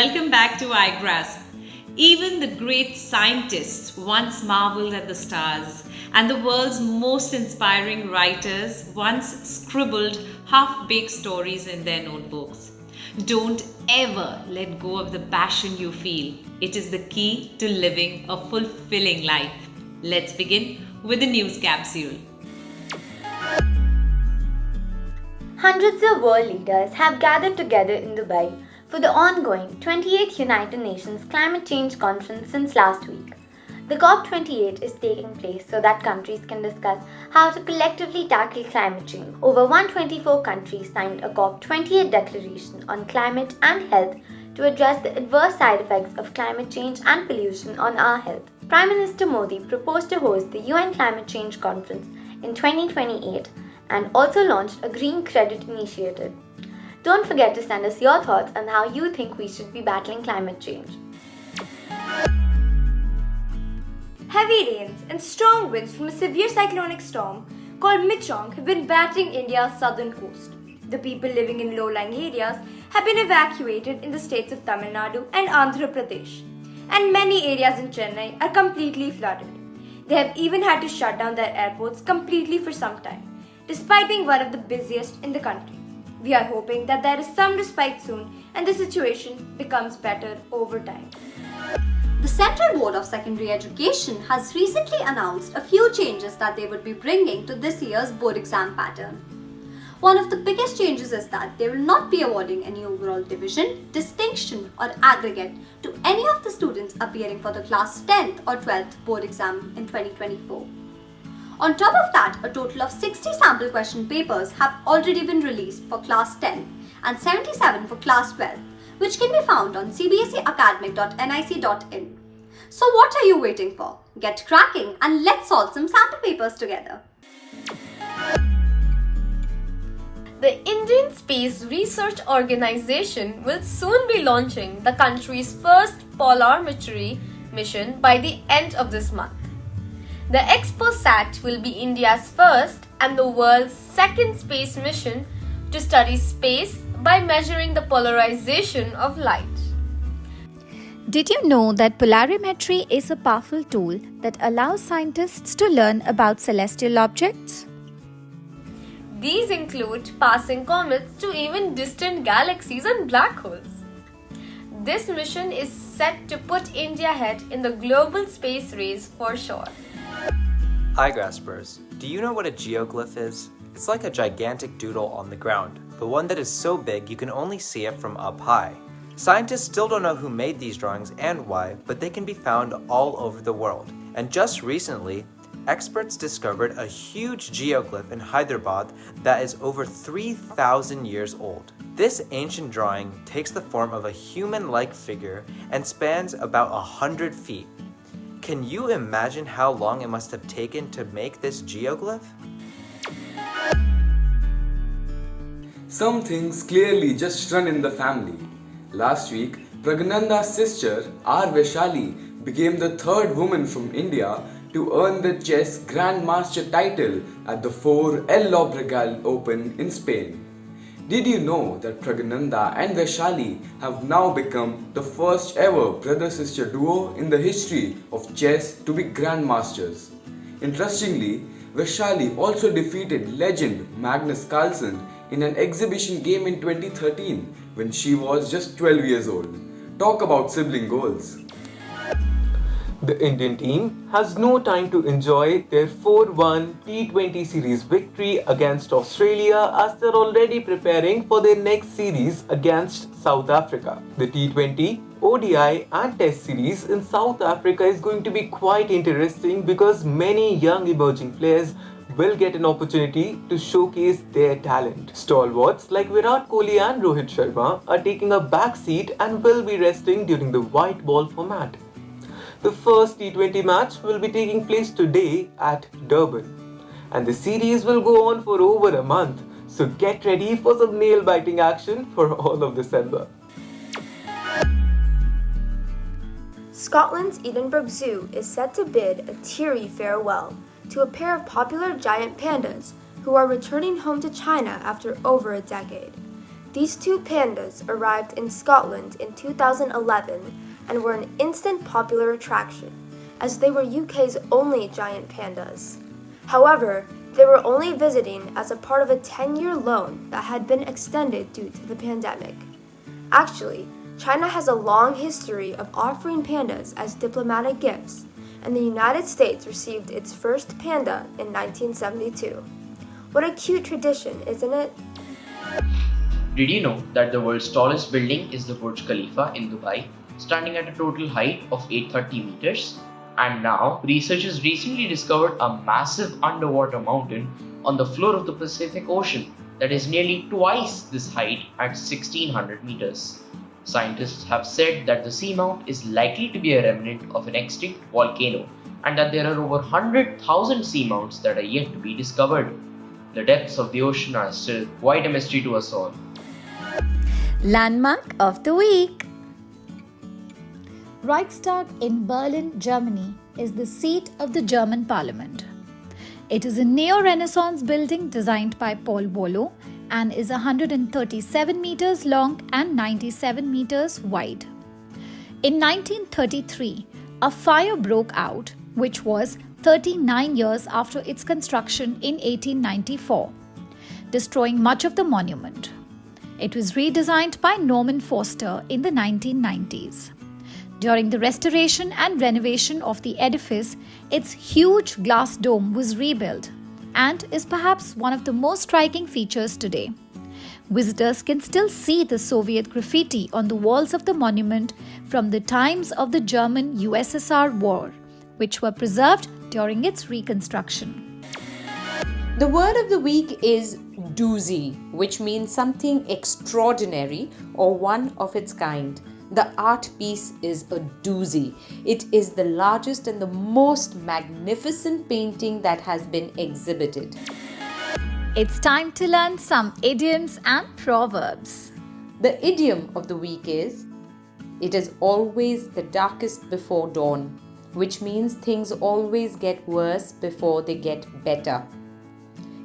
welcome back to Igraasp. Even the great scientists once marveled at the stars, and the world's most inspiring writers once scribbled half-baked stories in their notebooks. Don't ever let go of the passion you feel. It is the key to living a fulfilling life. Let's begin with the news capsule. Hundreds of world leaders have gathered together in Dubai for the ongoing 28th United Nations Climate Change Conference since last week. The COP28 is taking place so that countries can discuss how to collectively tackle climate change. Over 124 countries signed a COP28 declaration on climate and health to address the adverse side effects of climate change and pollution on our health. Prime Minister Modi proposed to host the UN Climate Change Conference in 2028 and also launched a green credit initiative. Don't forget to send us your thoughts on how you think we should be battling climate change. Heavy rains and strong winds from a severe cyclonic storm called Michong have been battering India's southern coast. The people living in low-lying areas have been evacuated in the states of Tamil Nadu and Andhra Pradesh, and many areas in Chennai are completely flooded. They have even had to shut down their airports completely for some time, despite being one of the busiest in the country. We are hoping that there is some respite soon and the situation becomes better over time. The Central Board of Secondary Education has recently announced a few changes that they would be bringing to this year's board exam pattern. One of the biggest changes is that they will not be awarding any overall division, distinction or aggregate to any of the students appearing for the class 10th or 12th board exam in 2024. On top of that, a total of 60 sample question papers have already been released for class 10 and 77 for class 12, which can be found on cbseacademic.nic.in. So what are you waiting for? Get cracking and let's solve some sample papers together. The Indian Space Research Organization will soon be launching the country's first polarimetry mission by the end of this month. The ExpoSat will be India's first and the world's second space mission to study space by measuring the polarization of light. Did you know that polarimetry is a powerful tool that allows scientists to learn about celestial objects? These include passing comets to even distant galaxies and black holes. This mission is set to put India ahead in the global space race for sure. Igraspers, do you know what a geoglyph is? It's like a gigantic doodle on the ground, but one that is so big you can only see it from up high. Scientists still don't know who made these drawings and why, but they can be found all over the world. And just recently, experts discovered a huge geoglyph in Hyderabad that is over 3,000 years old. This ancient drawing takes the form of a human-like figure and spans about 100 feet. Can you imagine how long it must have taken to make this geoglyph? Some things clearly just run in the family. Last week, Praggnanandhaa's sister, Vaishali, became the third woman from India to earn the chess Grandmaster title at the 4 El Llobregal Open in Spain. Did you know that Praggnanandhaa and Vaishali have now become the first ever brother-sister duo in the history of chess to be Grandmasters? Interestingly, Vaishali also defeated legend Magnus Carlsen in an exhibition game in 2013 when she was just 12 years old. Talk about sibling goals. The Indian team has no time to enjoy their 4-1 T20 series victory against Australia as they're already preparing for their next series against South Africa. The T20, ODI and Test series in South Africa is going to be quite interesting because many young emerging players will get an opportunity to showcase their talent. Stalwarts like Virat Kohli and Rohit Sharma are taking a back seat and will be resting during the white ball format. The first T20 match will be taking place today at Durban, and the series will go on for over a month, so get ready for some nail-biting action for all of December. Scotland's Edinburgh Zoo is set to bid a teary farewell to a pair of popular giant pandas who are returning home to China after over a decade. These two pandas arrived in Scotland in 2011 and were an instant popular attraction, as they were UK's only giant pandas. However, they were only visiting as a part of a 10-year loan that had been extended due to the pandemic. Actually, China has a long history of offering pandas as diplomatic gifts, and the United States received its first panda in 1972. What a cute tradition, isn't it? Did you know that the world's tallest building is the Burj Khalifa in Dubai, standing at a total height of 830 meters? And now, researchers recently discovered a massive underwater mountain on the floor of the Pacific Ocean that is nearly twice this height at 1600 meters. Scientists have said that the seamount is likely to be a remnant of an extinct volcano and that there are over 100,000 seamounts that are yet to be discovered. The depths of the ocean are still quite a mystery to us all. Landmark of the week. Reichstag in Berlin, Germany is the seat of the German parliament. It is a neo-Renaissance building designed by Paul Bolo and is 137 meters long and 97 meters wide. In 1933, a fire broke out, which was 39 years after its construction in 1894, destroying much of the monument. It was redesigned by Norman Foster in the 1990s. During the restoration and renovation of the edifice, its huge glass dome was rebuilt and is perhaps one of the most striking features today. Visitors can still see the Soviet graffiti on the walls of the monument from the times of the German-USSR war, which were preserved during its reconstruction. The word of the week is doozy, which means something extraordinary or one of its kind. The art piece is a doozy. It is the largest and the most magnificent painting that has been exhibited. It's time to learn some idioms and proverbs. The idiom of the week is, it is always the darkest before dawn, which means things always get worse before they get better.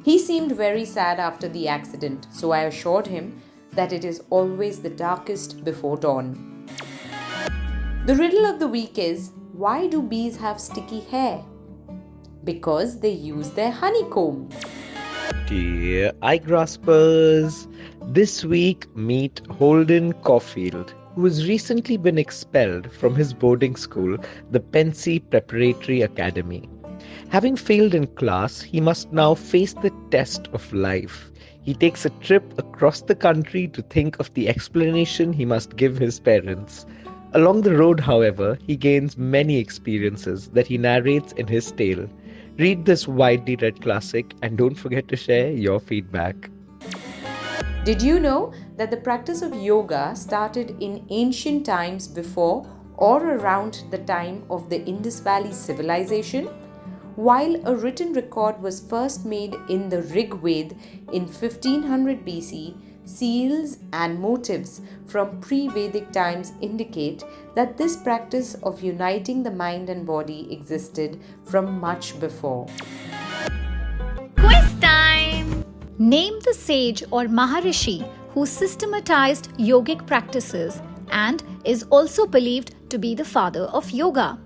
He seemed very sad after the accident, so I assured him that it is always the darkest before dawn. The riddle of the week is, why do bees have sticky hair? Because they use their honeycombs. Dear Igraaspers, this week meet Holden Caulfield, who has recently been expelled from his boarding school, the Pensy Preparatory Academy. Having failed in class, he must now face the test of life. He takes a trip across the country to think of the explanation he must give his parents. Along the road, however, he gains many experiences that he narrates in his tale. Read this widely read classic and don't forget to share your feedback. Did you know that the practice of yoga started in ancient times before or around the time of the Indus Valley civilization? While a written record was first made in the Rig Veda in 1500 BC, seals and motifs from pre-Vedic times indicate that this practice of uniting the mind and body existed from much before. Quiz time! Name the sage or Maharishi who systematized yogic practices and is also believed to be the father of yoga.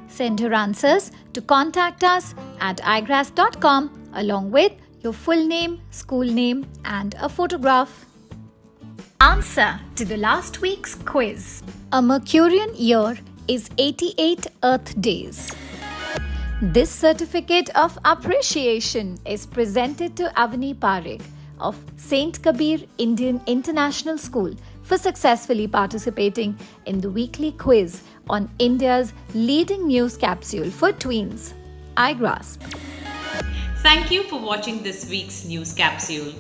Send your answers to contact us at igraasp.com along with your full name, school name, and a photograph. Answer to the last week's quiz. A Mercurian year is 88 Earth days. This certificate of appreciation is presented to Avani Parekh of St. Kabir Indian International School for successfully participating in the weekly quiz on India's leading news capsule for tweens, Igraasp. Thank you for watching this week's news capsule.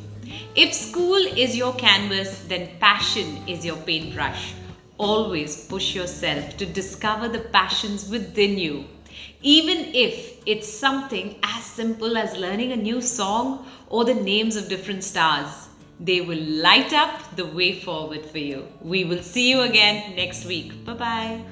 If school is your canvas, then passion is your paintbrush. Always push yourself to discover the passions within you. Even if it's something as simple as learning a new song or the names of different stars, they will light up the way forward for you. We will see you again next week. Bye-bye.